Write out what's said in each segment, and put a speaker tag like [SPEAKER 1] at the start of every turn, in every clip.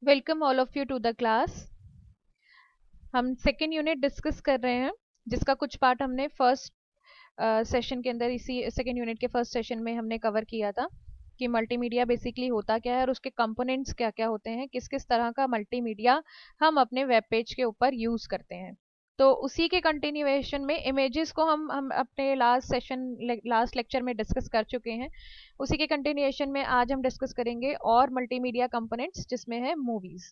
[SPEAKER 1] Welcome all of you to the class. हम second unit discuss कर रहे हैं, जिसका कुछ पार्ट हमने फर्स्ट सेशन के अंदर, इसी सेकेंड यूनिट के फर्स्ट सेशन में हमने कवर किया था कि मल्टीमीडिया बेसिकली होता क्या है और उसके कंपोनेंट्स क्या क्या होते हैं, किस किस तरह का मल्टीमीडिया हम अपने वेब पेज के ऊपर यूज करते हैं। तो उसी के कंटिन्यूएशन में इमेजेस को हम अपने लास्ट लेक्चर में डिस्कस कर चुके हैं। उसी के कंटिन्यूएशन में आज हम डिस्कस करेंगे और मल्टीमीडिया कंपोनेंट्स, जिसमें है मूवीज।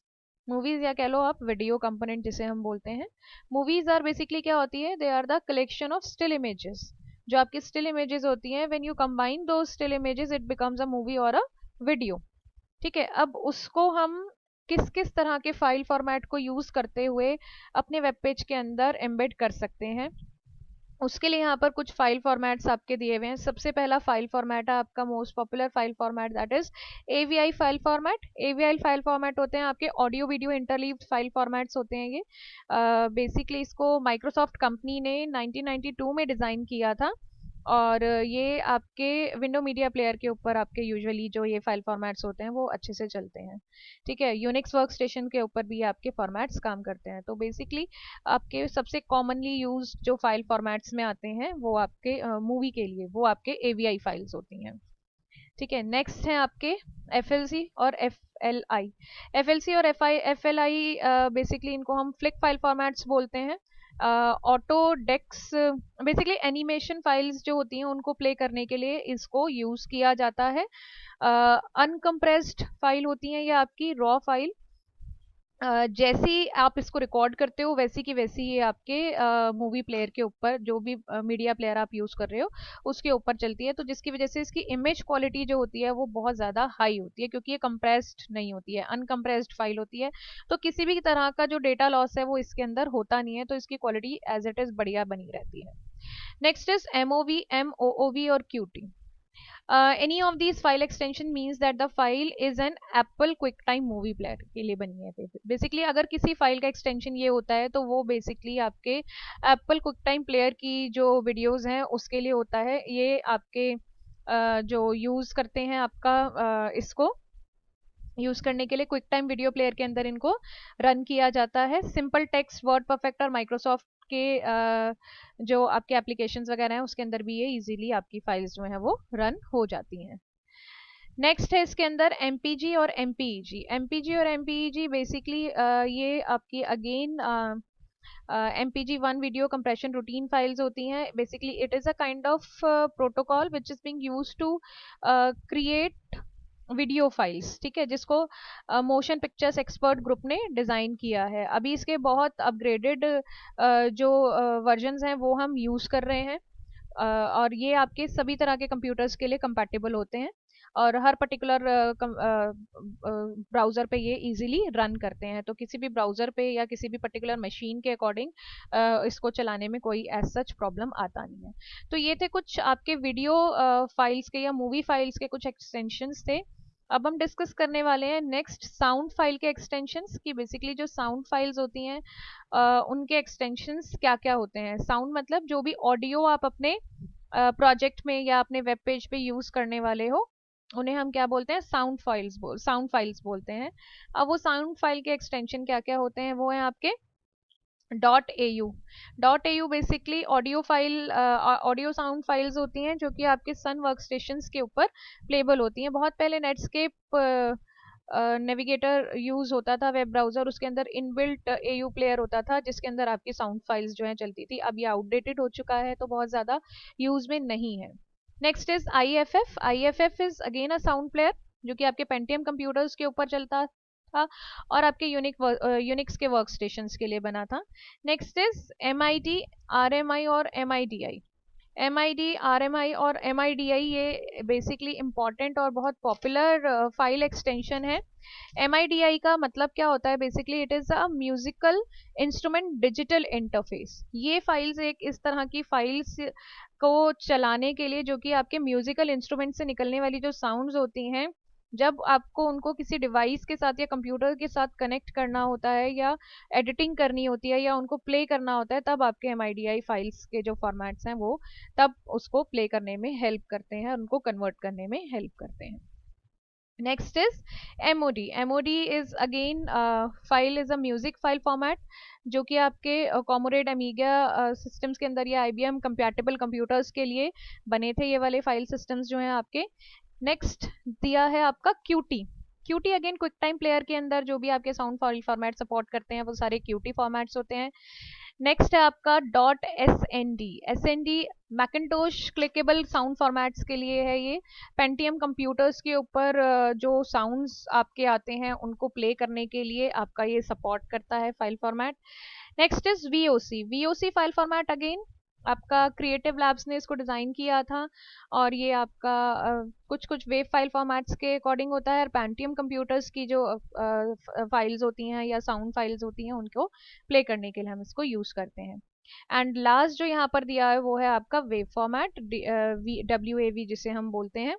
[SPEAKER 1] मूवीज या कह लो आप वीडियो कंपोनेंट जिसे हम बोलते हैं। मूवीज आर बेसिकली क्या होती है, they are the collection of still images. जो आपकी स्टिल इमेजेस होती हैं, व्हेन यू कंबाइन दो still images it becomes a movie और अ वीडियो। ठीक है, अब उसको हम किस किस तरह के फाइल फॉर्मेट को यूज करते हुए अपने वेब पेज के अंदर एम्बेड कर सकते हैं, उसके लिए यहाँ पर कुछ फाइल फॉर्मेट्स आपके दिए हुए हैं। सबसे पहला फाइल फॉर्मेट है आपका most popular file format, that is AVI file format. AVI file format होते हैं आपके audio video interleaved file formats होते हैं ये। बेसिकली इसको माइक्रोसॉफ्ट कंपनी ने 1992 में डिज़ाइन किया था, और ये आपके विंडो मीडिया प्लेयर के ऊपर आपके यूजुअली जो ये फाइल फॉर्मेट्स होते हैं वो अच्छे से चलते हैं। ठीक है, यूनिक्स वर्क स्टेशन के ऊपर भी आपके फॉर्मेट्स काम करते हैं। तो बेसिकली आपके सबसे कॉमनली यूज जो फाइल फॉर्मेट्स में आते हैं वो आपके मूवी के लिए वो आपके एवीआई फाइल्स होती हैं। ठीक है, नेक्स्ट है आपके एफएलसी और एफएलआई। एफएलसी और एफएलआई बेसिकली इनको हम फ्लिक फाइल फॉर्मेट्स बोलते हैं। ऑटो डेक्स बेसिकली एनिमेशन फाइल्स जो होती हैं उनको प्ले करने के लिए इसको यूज किया जाता है। अनकम्प्रेस्ड फाइल होती हैं ये आपकी रॉ फाइल। जैसी आप इसको रिकॉर्ड करते हो वैसी की वैसी ये आपके मूवी प्लेयर के ऊपर, जो भी मीडिया प्लेयर आप यूज कर रहे हो उसके ऊपर चलती है। तो जिसकी वजह से इसकी इमेज क्वालिटी जो होती है वो बहुत ज़्यादा हाई होती है, क्योंकि ये कंप्रेस्ड नहीं होती है, अनकम्प्रेस्ड फाइल होती है। तो किसी भी तरह का जो डेटा लॉस है वो इसके अंदर होता नहीं है, तो इसकी क्वालिटी एज इट इज़ बढ़िया बनी रहती है। नेक्स्ट इज एमओवी, एमओओवी और cutie. Any of these file extension means that the file is an Apple QuickTime movie player के लिए बनी है। बेसिकली अगर किसी फाइल का एक्सटेंशन ये होता है तो वो बेसिकली आपके Apple QuickTime प्लेयर की जो वीडियोस हैं उसके लिए होता है। ये आपके जो यूज़ करते हैं आपका इसको यूज करने के लिए क्विक टाइम वीडियो प्लेयर के अंदर इनको रन किया जाता है। सिंपल टेक्स्ट, वर्ड परफेक्ट और माइक्रोसॉफ्ट के जो आपके एप्लीकेशंस वगैरह हैं उसके अंदर भी ये इजीली आपकी फाइल्स जो हैं वो रन हो जाती हैं। नेक्स्ट है इसके अंदर एमपीजी और एमपीईजी। एमपीजी और एमपीईजी बेसिकली ये आपकी again MPG-1 video compression routine files होती हैं। Basically it is a kind of protocol which is being used to create video files. ठीक है, जिसको मोशन पिक्चर्स एक्सपर्ट ग्रुप ने डिज़ाइन किया है। अभी इसके बहुत अपग्रेडेड जो वर्जन्स हैं वो हम यूज़ कर रहे हैं, और ये आपके सभी तरह के कंप्यूटर्स के लिए कंपैटिबल होते हैं, और हर पर्टिकुलर ब्राउज़र पे ये इजीली रन करते हैं। तो किसी भी ब्राउज़र पे या किसी भी पर्टिकुलर मशीन के अकॉर्डिंग इसको चलाने में कोई एज सच प्रॉब्लम आता नहीं है। तो ये थे कुछ आपके वीडियो फाइल्स के या मूवी फाइल्स के कुछ एक्सटेंशंस थे। अब हम डिस्कस करने वाले हैं नेक्स्ट साउंड फाइल के एक्सटेंशंस की। बेसिकली जो साउंड फाइल्स होती हैं उनके एक्सटेंशंस क्या क्या होते हैं। साउंड मतलब जो भी ऑडियो आप अपने प्रोजेक्ट में या अपने वेब पेज पे यूज करने वाले हो उन्हें हम क्या बोलते हैं, साउंड फाइल्स बोलते हैं। अब वो साउंड फाइल के एक्सटेंशन क्या क्या होते हैं वो है आपके dot A you. Dot A you basically audio file, audio sound files होती हैं जो कि आपके सन वर्क स्टेशन के ऊपर प्लेबल होती हैं। बहुत पहले नेटस्केप नेविगेटर यूज होता था, वेब ब्राउजर, उसके अंदर इनबिल्ट एयू प्लेयर होता था जिसके अंदर आपकी साउंड फाइल्स जो है चलती थी। अब ये आउटडेटेड हो चुका है तो बहुत ज़्यादा यूज में नहीं है। Next is I F F. I F F is again a sound player जो कि आपके पेंटियम कंप्यूटर्स के ऊपर चलता था और आपके यूनिक्स के वर्क स्टेशन के लिए बना था। Next is M I D, R M I और M I D I. M I D, R M I और एम आई डी आई ये बेसिकली इंपॉर्टेंट और बहुत पॉपुलर फाइल एक्सटेंशन है। एम आई डी आई का मतलब क्या होता है, basically it is a musical instrument digital interface. ये फाइल्स एक इस तरह की फाइल्स को चलाने के लिए जो कि आपके म्यूजिकल इंस्ट्रूमेंट से निकलने वाली जो साउंड्स होती हैं, जब आपको उनको किसी डिवाइस के साथ या कंप्यूटर के साथ कनेक्ट करना होता है या एडिटिंग करनी होती है या उनको प्ले करना होता है, तब आपके एम फाइल्स के जो फॉर्मेट्स हैं वो तब उसको प्ले करने में हेल्प करते हैं, उनको कन्वर्ट करने में हेल्प करते हैं। Next is MOD. MOD is again file is a music file format जो कि आपके कॉमोरेड अमीगा सिस्टम्स के अंदर या IBM कंपैटिबल कंप्यूटर्स के लिए बने थे ये वाले फाइल सिस्टम्स जो हैं आपके. नेक्स्ट दिया है आपका QT. QT again quick time player के अंदर जो भी आपके साउंड फाइल फॉर्मेट सपोर्ट करते हैं वो सारे QT फॉर्मेट्स होते हैं. नेक्स्ट है आपका .SND. SND Macintosh clickable sound formats के लिए है. ये पेंटियम कंप्यूटर्स के ऊपर जो साउंड्स आपके आते हैं उनको प्ले करने के लिए आपका ये सपोर्ट करता है file format. Next is VOC. VOC file format again आपका क्रिएटिव लैब्स ने इसको डिज़ाइन किया था और ये आपका कुछ कुछ वेब फाइल फॉर्मेट्स के अकॉर्डिंग होता है और पेंटियम कंप्यूटर्स की जो फाइल्स होती हैं या साउंड फाइल्स होती हैं उनको प्ले करने के लिए हम इसको यूज़ करते हैं. एंड लास्ट जो यहाँ पर दिया है वो है आपका वेव फॉर्मेट WAV जिसे हम बोलते हैं.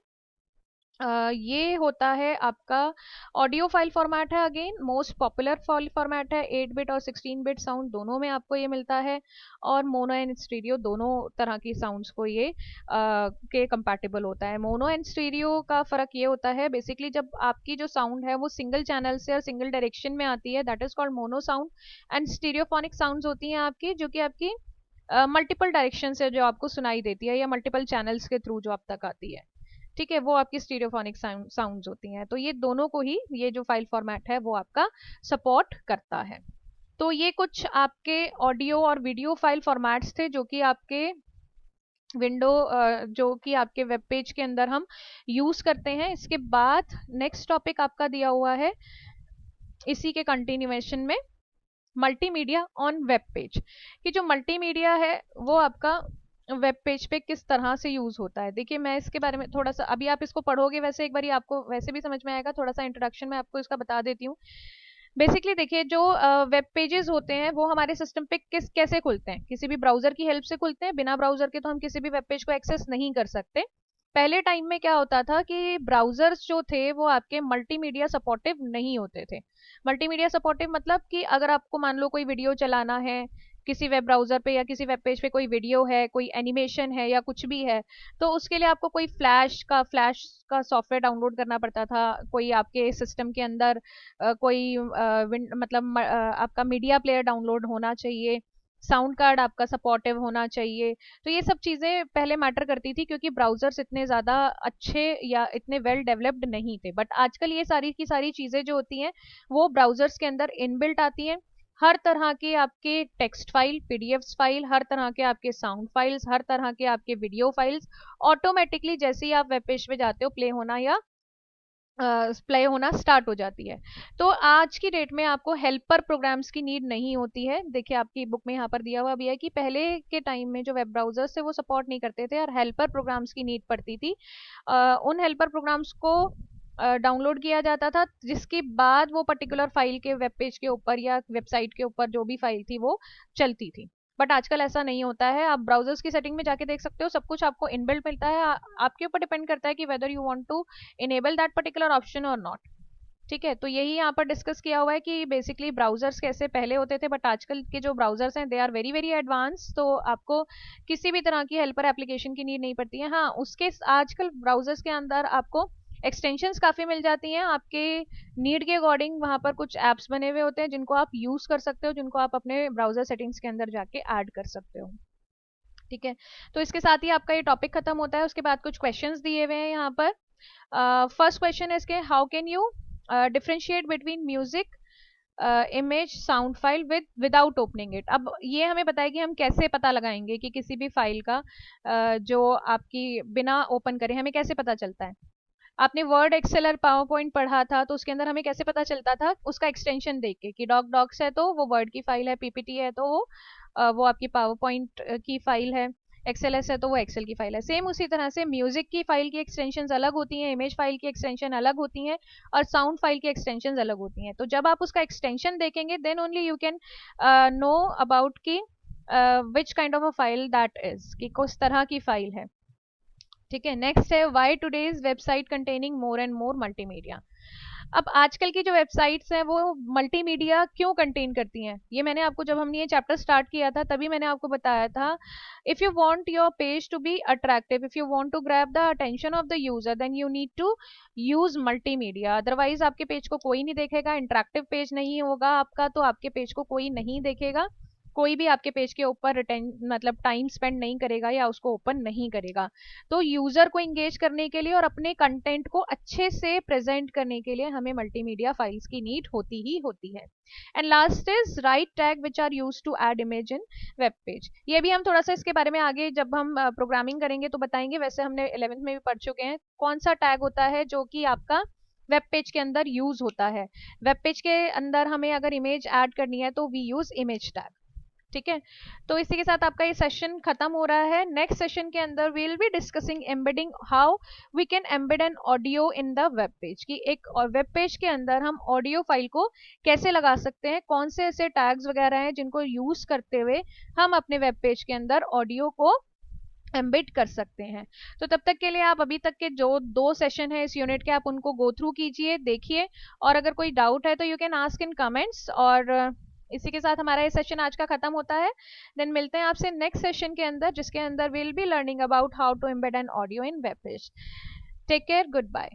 [SPEAKER 1] ये होता है आपका ऑडियो फाइल फॉर्मेट है. Again most popular file format है. 8 बिट और 16 बिट साउंड दोनों में आपको ये मिलता है और मोनो एंड स्टीरियो दोनों तरह की साउंड्स को ये के कंपैटिबल होता है. मोनो एंड स्टीरियो का फ़र्क ये होता है बेसिकली जब आपकी जो साउंड है वो सिंगल चैनल से और सिंगल डायरेक्शन में आती है that is called mono sound. And stereophonic sounds होती हैं आपकी जो कि आपकी मल्टीपल डायरेक्शन से जो आपको सुनाई देती है या मल्टीपल चैनल्स के थ्रू जो आप तक आती है. ठीक है, वो आपकी स्टीरियोफोनिक साउंड्स होती हैं. तो ये दोनों को ही ये जो फाइल फॉर्मेट है वो आपका सपोर्ट करता है. तो ये कुछ आपके ऑडियो और वीडियो फाइल फॉर्मेट्स थे जो कि आपके विंडो जो कि आपके वेब पेज के अंदर हम यूज करते हैं. इसके बाद नेक्स्ट टॉपिक आपका दिया हुआ है इसी के कंटिन्यूएशन में मल्टीमीडिया ऑन वेब पेज. कि जो मल्टीमीडिया है वो आपका वेब पेज पे किस तरह से यूज होता है. देखिए मैं इसके बारे में थोड़ा सा अभी आप इसको पढ़ोगे वैसे एक बार आपको वैसे भी समझ में आएगा. थोड़ा सा इंट्रोडक्शन में आपको इसका बता देती हूँ. बेसिकली देखिए जो वेब पेजेस होते हैं वो हमारे सिस्टम पे कैसे खुलते हैं. किसी भी ब्राउजर की हेल्प से खुलते हैं. बिना ब्राउजर के तो हम किसी भी वेब पेज को एक्सेस नहीं कर सकते. पहले टाइम में क्या होता था कि ब्राउजर्स जो थे वो आपके मल्टीमीडिया सपोर्टिव नहीं होते थे. मल्टीमीडिया सपोर्टिव मतलब कि अगर आपको मान लो कोई वीडियो चलाना है किसी वेब ब्राउजर पे या किसी वेब पेज पे, कोई वीडियो है, कोई एनिमेशन है या कुछ भी है, तो उसके लिए आपको कोई फ्लैश का सॉफ्टवेयर डाउनलोड करना पड़ता था. कोई आपके सिस्टम के अंदर कोई मतलब आपका मीडिया प्लेयर डाउनलोड होना चाहिए. साउंड कार्ड आपका सपोर्टिव होना चाहिए. तो ये सब चीज़ें पहले मैटर करती थी क्योंकि ब्राउजर्स इतने ज़्यादा अच्छे या इतने वेल डेवलप्ड नहीं थे. बट आजकल ये सारी की सारी चीज़ें जो होती हैं वो ब्राउजर्स के अंदर इनबिल्ट आती हैं. हर तरह के आपके टेक्स्ट फाइल, पीडीएफ फाइल, हर तरह के आपके साउंड फाइल्स, हर तरह के आपके वीडियो फाइल्स ऑटोमेटिकली जैसे ही आप वेब पेज पे जाते हो प्ले होना स्टार्ट हो जाती है. तो आज की डेट में आपको हेल्पर प्रोग्राम्स की नीड नहीं होती है. देखिए आपकी बुक में यहाँ पर दिया हुआ भी है कि पहले के टाइम में जो वेब ब्राउजर्स थे वो सपोर्ट नहीं करते थे और हेल्पर प्रोग्राम्स की नीड पड़ती थी. उन हेल्पर प्रोग्राम्स को डाउनलोड किया जाता था जिसके बाद वो पर्टिकुलर फाइल के वेब पेज के ऊपर या वेबसाइट के ऊपर जो भी फाइल थी वो चलती थी. बट आजकल ऐसा नहीं होता है. आप ब्राउजर्स की सेटिंग में जाके देख सकते हो सब कुछ आपको इनबिल्ट मिलता है. आपके ऊपर डिपेंड करता है कि whether you want to enable that particular option और नॉट. ठीक है, तो यही यहाँ पर डिस्कस किया हुआ है कि बेसिकली ब्राउजर्स कैसे पहले होते थे बट आजकल के जो ब्राउजर्स हैं they are very very advance. तो आपको किसी भी तरह की हेल्पर एप्लीकेशन की नीड नहीं पड़ती है. हाँ, उसके आजकल ब्राउजर्स के अंदर आपको एक्सटेंशंस काफ़ी मिल जाती हैं आपके नीड के अकॉर्डिंग. वहाँ पर कुछ ऐप्स बने हुए होते हैं जिनको आप यूज़ कर सकते हो, जिनको आप अपने ब्राउजर सेटिंग्स के अंदर जाके ऐड कर सकते हो. ठीक है, तो इसके साथ ही आपका ये टॉपिक खत्म होता है. उसके बाद कुछ क्वेश्चंस दिए हुए हैं यहाँ पर. फर्स्ट क्वेश्चन है इसके, how can you differentiate between music image sound file without opening it. अब ये हमें बताया कि हम कैसे पता लगाएंगे कि किसी भी फाइल का जो आपकी बिना ओपन करे हमें कैसे पता चलता है. आपने वर्ड, एक्सेल और पावर पॉइंट पढ़ा था तो उसके अंदर हमें कैसे पता चलता था उसका एक्सटेंशन देख के कि डॉक्स है तो वो वर्ड की फाइल है, पीपीटी है तो वो आपकी पावर पॉइंट की फाइल है, एक्सेलएस है तो वो एक्सेल की फाइल है. सेम उसी तरह से म्यूजिक की फाइल की एक्सटेंशन अलग होती हैं, इमेज फाइल की एक्सटेंशन अलग होती हैं और साउंड फाइल की एक्सटेंशन अलग होती हैं. तो जब आप उसका एक्सटेंशन देखेंगे then only you can know about की which kind of a file that is, कि किस तरह की फाइल है. ठीक है, नेक्स्ट है, why today's website containing more and more multimedia. अब आजकल की जो वेबसाइट्स हैं वो मल्टीमीडिया क्यों कंटेन करती हैं, ये मैंने आपको, जब हमने ये चैप्टर स्टार्ट किया था तभी मैंने आपको बताया था, if you want your page to be attractive, if you want to grab the attention of the user, then you need to use multimedia, otherwise आपके पेज को कोई नहीं देखेगा, इंटरेक्टिव पेज नहीं होगा आपका, तो आपके पेज को कोई नहीं देखेगा, कोई भी आपके पेज के ऊपर मतलब टाइम स्पेंड नहीं करेगा या उसको ओपन नहीं करेगा। तो यूजर को एंगेज करने के लिए और अपने कंटेंट को अच्छे से प्रेजेंट करने के लिए हमें मल्टीमीडिया फाइल्स की नीड होती ही होती है। And last is right tag which are use to add image in web page. ये भी हम थोड़ा सा इसके बारे में आगे जब हम प्रोग्रामिंग करेंगे तो बताएंगे, वैसे हमने 11th में भी पढ़ चुके हैं कौन सा टैग होता है जो कि आपका वेब पेज के अंदर यूज होता है। वेब पेज के अंदर हमें अगर इमेज ऐड करनी है तो वी यूज इमेज टैग। ठीक है, तो इसी के साथ आपका ये सेशन खत्म हो रहा है। नेक्स्ट सेशन के अंदर we will be discussing embedding, how we can embed an audio in the web page, की एक और वेब पेज के अंदर हम ऑडियो फाइल को कैसे लगा सकते हैं, कौन से ऐसे टैग्स वगैरह हैं जिनको यूज करते हुए हम अपने वेब पेज के अंदर ऑडियो को एम्बिट कर सकते हैं। तो तब तक के लिए आप अभी तक के जो 2 सेशन है इस यूनिट के, आप उनको गो थ्रू कीजिए, देखिए, और अगर कोई डाउट है तो you can ask in comments. और इसी के साथ हमारा ये सेशन आज का खत्म होता है। देन मिलते हैं आपसे नेक्स्ट सेशन के अंदर, जिसके अंदर will be learning about how to embed an audio in web page. Take care, good bye.